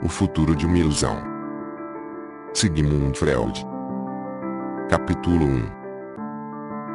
O futuro de uma ilusão. Sigmund Freud. Capítulo 1.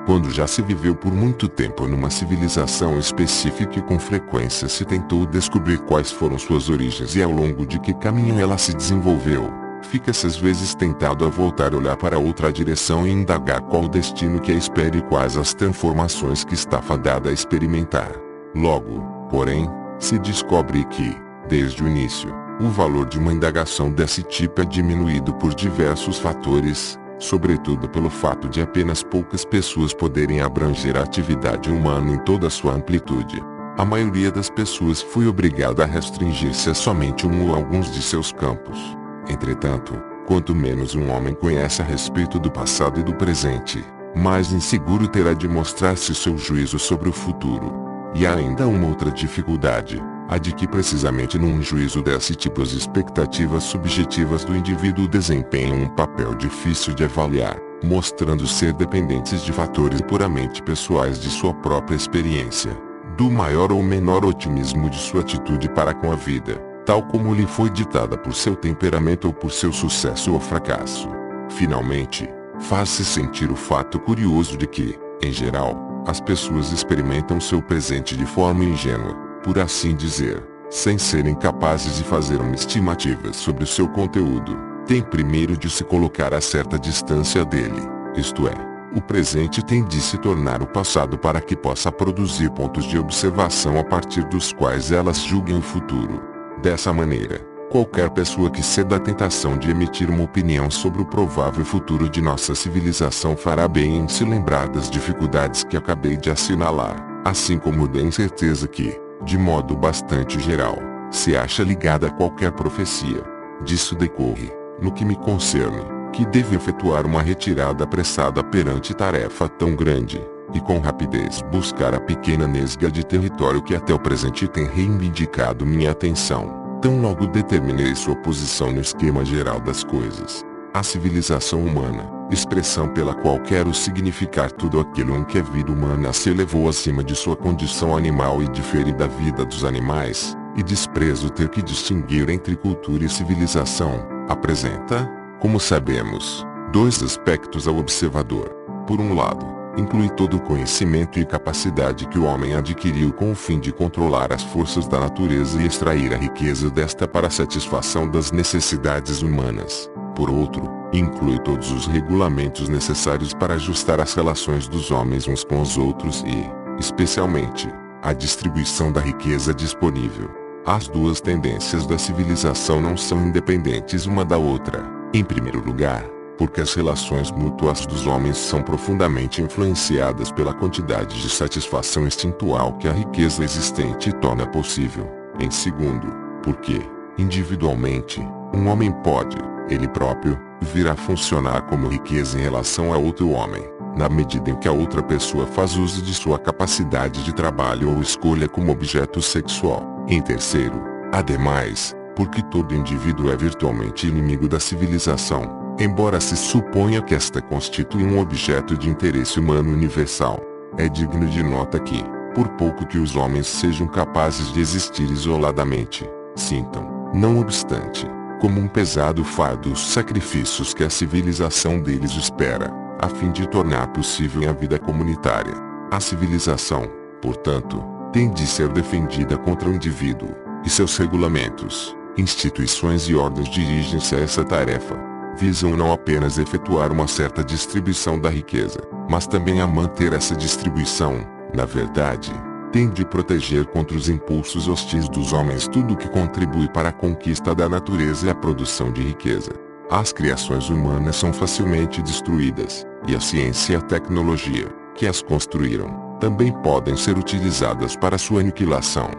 Quando já se viveu por muito tempo numa civilização específica e com frequência se tentou descobrir quais foram suas origens e ao longo de que caminho ela se desenvolveu, fica-se às vezes tentado a voltar a olhar para outra direção e indagar qual o destino que a espera e quais as transformações que está fadada a experimentar. Logo, porém, se descobre que, desde o início, o valor de uma indagação desse tipo é diminuído por diversos fatores, sobretudo pelo fato de apenas poucas pessoas poderem abranger a atividade humana em toda a sua amplitude. A maioria das pessoas foi obrigada a restringir-se a somente um ou alguns de seus campos. Entretanto, quanto menos um homem conhece a respeito do passado e do presente, mais inseguro terá de mostrar-se seu juízo sobre o futuro. E há ainda uma outra dificuldade, a de que precisamente num juízo desse tipo as expectativas subjetivas do indivíduo desempenham um papel difícil de avaliar, mostrando ser dependentes de fatores puramente pessoais de sua própria experiência, do maior ou menor otimismo de sua atitude para com a vida, tal como lhe foi ditada por seu temperamento ou por seu sucesso ou fracasso. Finalmente, faz-se sentir o fato curioso de que, em geral, as pessoas experimentam seu presente de forma ingênua, por assim dizer, sem serem capazes de fazer uma estimativa sobre o seu conteúdo. Tem primeiro de se colocar a certa distância dele, isto é, o presente tem de se tornar o passado para que possa produzir pontos de observação a partir dos quais elas julguem o futuro. Dessa maneira, qualquer pessoa que ceda à tentação de emitir uma opinião sobre o provável futuro de nossa civilização fará bem em se lembrar das dificuldades que acabei de assinalar, assim como da incerteza que, de modo bastante geral, se acha ligada a qualquer profecia. Disso decorre, no que me concerne, que devo efetuar uma retirada apressada perante tarefa tão grande, e com rapidez buscar a pequena nesga de território que até o presente tem reivindicado minha atenção, tão logo determinei sua posição no esquema geral das coisas. A civilização humana, expressão pela qual quero significar tudo aquilo em que a vida humana se elevou acima de sua condição animal e difere da vida dos animais, e desprezo ter que distinguir entre cultura e civilização, apresenta, como sabemos, dois aspectos ao observador. Por um lado, inclui todo o conhecimento e capacidade que o homem adquiriu com o fim de controlar as forças da natureza e extrair a riqueza desta para a satisfação das necessidades humanas. Por outro, inclui todos os regulamentos necessários para ajustar as relações dos homens uns com os outros e, especialmente, a distribuição da riqueza disponível. As duas tendências da civilização não são independentes uma da outra. Em primeiro lugar, porque as relações mútuas dos homens são profundamente influenciadas pela quantidade de satisfação instintual que a riqueza existente torna possível. Em segundo, porque, individualmente, um homem pode, ele próprio, vir a funcionar como riqueza em relação a outro homem, na medida em que a outra pessoa faz uso de sua capacidade de trabalho ou escolha como objeto sexual. Em terceiro, ademais, porque todo indivíduo é virtualmente inimigo da civilização, embora se suponha que esta constitui um objeto de interesse humano universal. É digno de nota que, por pouco que os homens sejam capazes de existir isoladamente, sintam, não obstante, como um pesado fardo os sacrifícios que a civilização deles espera, a fim de tornar possível a vida comunitária. A civilização, portanto, tem de ser defendida contra o indivíduo, e seus regulamentos, instituições e ordens dirigem-se a essa tarefa. Visam não apenas efetuar uma certa distribuição da riqueza, mas também a manter essa distribuição. Na verdade, tem de proteger contra os impulsos hostis dos homens tudo que contribui para a conquista da natureza e a produção de riqueza. As criações humanas são facilmente destruídas, e a ciência e a tecnologia, que as construíram, também podem ser utilizadas para sua aniquilação.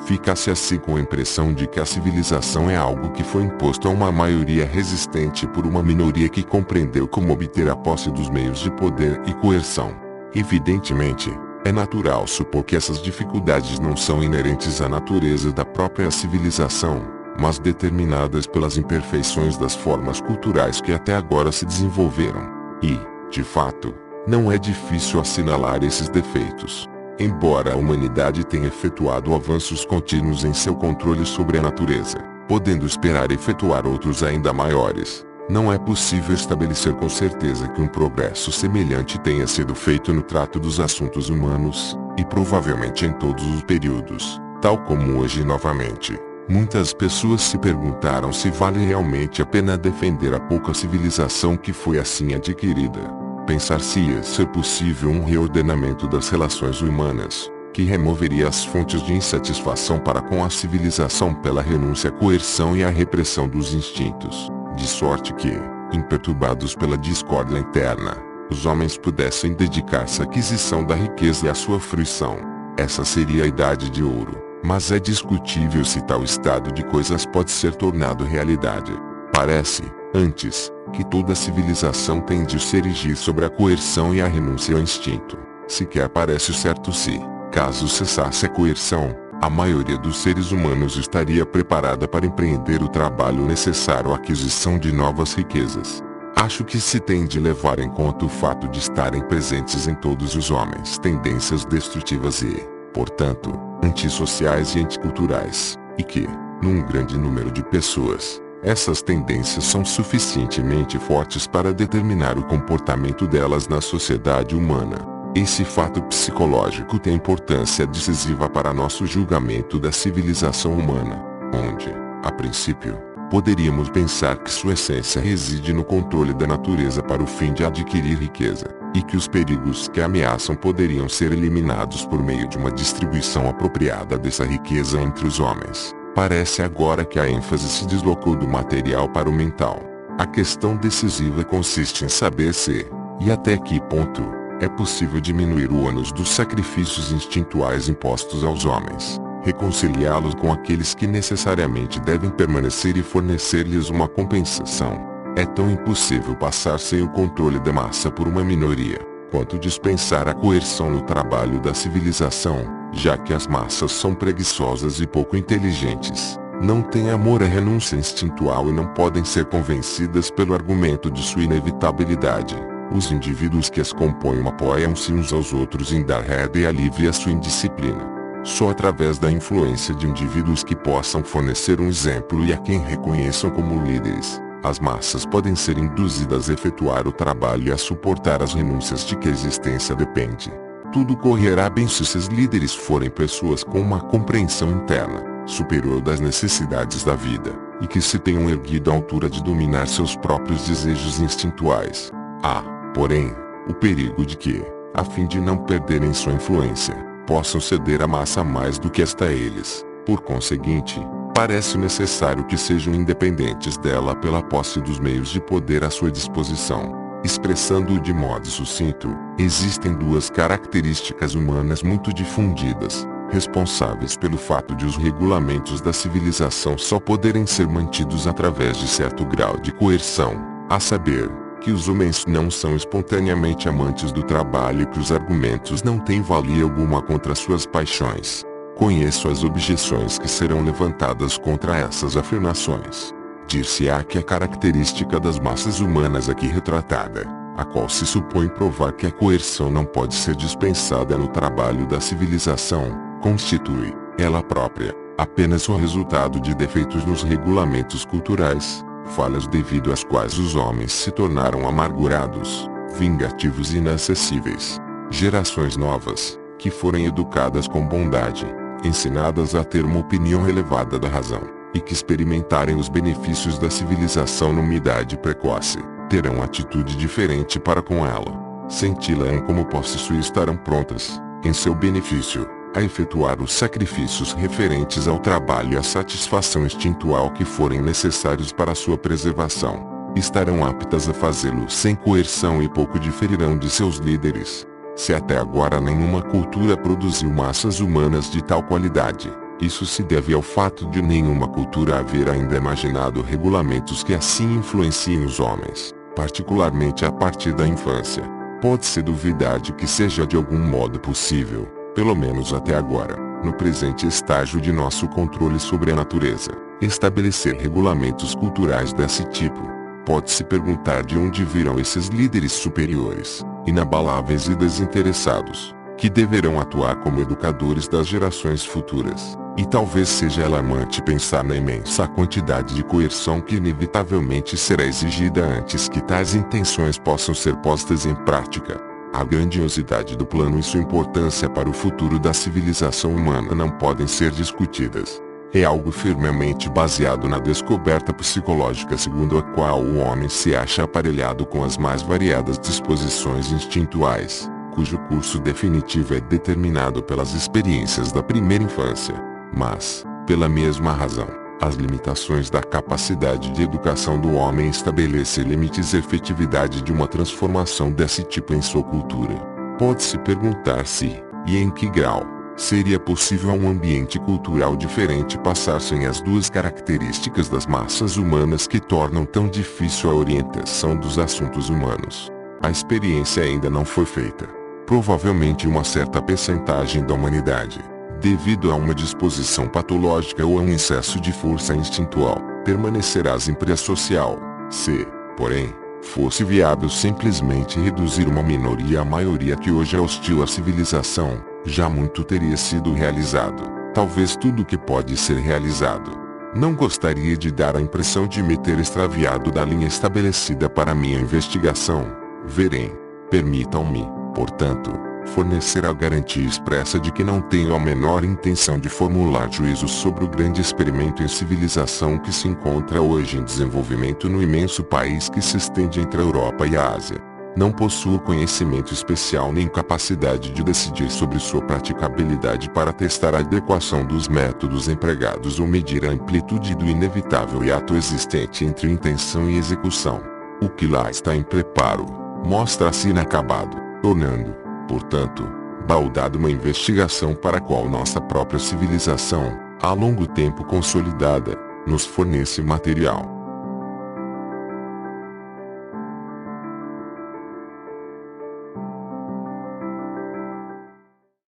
Fica-se assim com a impressão de que a civilização é algo que foi imposto a uma maioria resistente por uma minoria que compreendeu como obter a posse dos meios de poder e coerção. Evidentemente, é natural supor que essas dificuldades não são inerentes à natureza da própria civilização, mas determinadas pelas imperfeições das formas culturais que até agora se desenvolveram. E, de fato, não é difícil assinalar esses defeitos. Embora a humanidade tenha efetuado avanços contínuos em seu controle sobre a natureza, podendo esperar efetuar outros ainda maiores. Não é possível estabelecer com certeza que um progresso semelhante tenha sido feito no trato dos assuntos humanos, e provavelmente em todos os períodos, tal como hoje novamente. Muitas pessoas se perguntaram se vale realmente a pena defender a pouca civilização que foi assim adquirida. Pensar se ia ser possível um reordenamento das relações humanas, que removeria as fontes de insatisfação para com a civilização pela renúncia à coerção e à repressão dos instintos, de sorte que, imperturbados pela discórdia interna, os homens pudessem dedicar-se à aquisição da riqueza e à sua fruição. Essa seria a Idade de Ouro, mas é discutível se tal estado de coisas pode ser tornado realidade. Parece, antes, que toda civilização tende a se erigir sobre a coerção e a renúncia ao instinto. Sequer parece certo se, caso cessasse a coerção, a maioria dos seres humanos estaria preparada para empreender o trabalho necessário à aquisição de novas riquezas. Acho que se tem de levar em conta o fato de estarem presentes em todos os homens tendências destrutivas e, portanto, antissociais e anticulturais, e que, num grande número de pessoas, essas tendências são suficientemente fortes para determinar o comportamento delas na sociedade humana. Esse fato psicológico tem importância decisiva para nosso julgamento da civilização humana, onde, a princípio, poderíamos pensar que sua essência reside no controle da natureza para o fim de adquirir riqueza, e que os perigos que a ameaçam poderiam ser eliminados por meio de uma distribuição apropriada dessa riqueza entre os homens. Parece agora que a ênfase se deslocou do material para o mental. A questão decisiva consiste em saber se, e até que ponto, é possível diminuir o ônus dos sacrifícios instintuais impostos aos homens, reconciliá-los com aqueles que necessariamente devem permanecer e fornecer-lhes uma compensação. É tão impossível passar sem o controle da massa por uma minoria, quanto dispensar a coerção no trabalho da civilização, já que as massas são preguiçosas e pouco inteligentes, não têm amor à renúncia instintual e não podem ser convencidas pelo argumento de sua inevitabilidade. Os indivíduos que as compõem apoiam-se uns aos outros em dar rédea e alívio à sua indisciplina. Só através da influência de indivíduos que possam fornecer um exemplo e a quem reconheçam como líderes, as massas podem ser induzidas a efetuar o trabalho e a suportar as renúncias de que a existência depende. Tudo correrá bem se esses líderes forem pessoas com uma compreensão interna, superior das necessidades da vida, e que se tenham erguido à altura de dominar seus próprios desejos instintuais. Há, porém, o perigo de que, a fim de não perderem sua influência, possam ceder à massa mais do que esta a eles. Por conseguinte, parece necessário que sejam independentes dela pela posse dos meios de poder à sua disposição. Expressando-o de modo sucinto, existem duas características humanas muito difundidas, responsáveis pelo fato de os regulamentos da civilização só poderem ser mantidos através de certo grau de coerção, a saber, que os homens não são espontaneamente amantes do trabalho e que os argumentos não têm valia alguma contra suas paixões. Conheço as objeções que serão levantadas contra essas afirmações. Dir-se-á que a característica das massas humanas aqui retratada, a qual se supõe provar que a coerção não pode ser dispensada no trabalho da civilização, constitui, ela própria, apenas o resultado de defeitos nos regulamentos culturais, falhas devido às quais os homens se tornaram amargurados, vingativos e inacessíveis. Gerações novas, que forem educadas com bondade, ensinadas a ter uma opinião elevada da razão, e que experimentarem os benefícios da civilização numa idade precoce, terão atitude diferente para com ela. Senti-la como posse sua estarão prontas, em seu benefício, a efetuar os sacrifícios referentes ao trabalho e à satisfação instintual que forem necessários para sua preservação. Estarão aptas a fazê-lo sem coerção e pouco diferirão de seus líderes. Se até agora nenhuma cultura produziu massas humanas de tal qualidade, isso se deve ao fato de nenhuma cultura haver ainda imaginado regulamentos que assim influenciem os homens, particularmente a partir da infância. Pode-se duvidar de que seja de algum modo possível, pelo menos até agora, no presente estágio de nosso controle sobre a natureza, estabelecer regulamentos culturais desse tipo. Pode-se perguntar de onde virão esses líderes superiores, inabaláveis e desinteressados, que deverão atuar como educadores das gerações futuras. E talvez seja alarmante pensar na imensa quantidade de coerção que inevitavelmente será exigida antes que tais intenções possam ser postas em prática. A grandiosidade do plano e sua importância para o futuro da civilização humana não podem ser discutidas. É algo firmemente baseado na descoberta psicológica segundo a qual o homem se acha aparelhado com as mais variadas disposições instintuais, cujo curso definitivo é determinado pelas experiências da primeira infância. Mas, pela mesma razão, as limitações da capacidade de educação do homem estabelecem limites à efetividade de uma transformação desse tipo em sua cultura. Pode-se perguntar se, e em que grau, seria possível a um ambiente cultural diferente passar sem as duas características das massas humanas que tornam tão difícil a orientação dos assuntos humanos. A experiência ainda não foi feita. Provavelmente uma certa percentagem da humanidade, devido a uma disposição patológica ou a um excesso de força instintual, permanecerá sempre associal. Se, porém, fosse viável simplesmente reduzir uma minoria à maioria que hoje é hostil à civilização, já muito teria sido realizado. Talvez tudo que pode ser realizado. Não gostaria de dar a impressão de me ter extraviado da linha estabelecida para minha investigação. Verem. Permitam-me, portanto, fornecer a garantia expressa de que não tenho a menor intenção de formular juízos sobre o grande experimento em civilização que se encontra hoje em desenvolvimento no imenso país que se estende entre a Europa e a Ásia. Não possuo conhecimento especial nem capacidade de decidir sobre sua praticabilidade para testar a adequação dos métodos empregados ou medir a amplitude do inevitável hiato existente entre intenção e execução. O que lá está em preparo, mostra-se inacabado, tornando, portanto, baldada uma investigação para a qual nossa própria civilização, há longo tempo consolidada, nos fornece material.